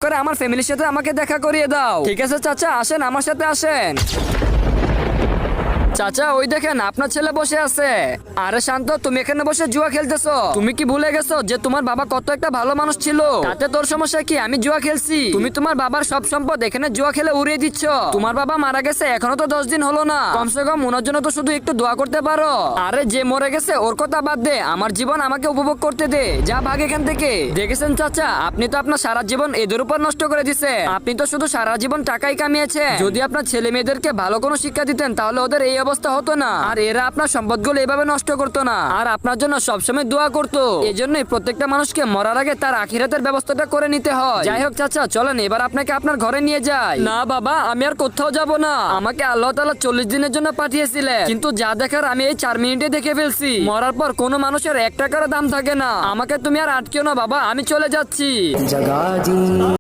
করে আমার ফ্যামিলির সাথে আমাকে দেখা করিয়ে দাও। ঠিক আছে চাচা, আসেন আমার সাথে আসেন। চাচা ওই দেখেন আপনার ছেলে বসে আছে। আরে শান্ত, তুমি এখানে বসে জুয়া খেলতেছো? তুমি কি ভুলে গেছো যে তোমার বাবা কত একটা ভালো মানুষ ছিল? তাতে তোর সমস্যা কি? আমি জুয়া খেলছি। তুমি তোমার বাবার সব সম্পদ এখানে জুয়া খেলে উড়িয়ে দিচ্ছ। তোমার বাবা মারা গেছে এখনো তো 10 দিন হলো না। কমসে কম ওনার জন্য তো শুধু একটু দোয়া করতে পারো। আরে যে মরে গেছে ওর কথা বাদ দে, আমার জীবন আমাকে উপভোগ করতে দে। যা ভাগ এখান থেকে। দেখেছেন চাচা, আপনি তো আপনার সারা জীবন এদের উপর নষ্ট করে দিছেন। আপনি তো শুধু সারা জীবন টাকাই কামিয়েছেন। যদি আপনার ছেলে মেয়েদেরকে ভালো কোনো শিক্ষা দিতেন তাহলে ওদের এই অবস্থা হতো না, আর এরা আপনার সম্পদগুলো এভাবে নষ্ট করতো না, আর আপনার জন্য সবসময় দোয়া করতো। এই জন্যই প্রত্যেকটা মানুষকে মরার আগে তার আখিরাতের ব্যবস্থাটা করে নিতে হয়। যাই হোক চাচা, চলেন এবার আপনাকে আপনার ঘরে নিয়ে যাই। না বাবা, আমি আর কোথাও যাব না। আমাকে আল্লাহ তাআলা 40 দিনের জন্য পাঠিয়েছিলেন, কিন্তু যা দেখার আমি এই 4 মিনিটে দেখে ফেলছি। মরার পর কোনো মানুষের 1 টাকার দাম থাকে না। আমাকে তুমি আর আটকেও না বাবা, আমি চলে যাচ্ছি।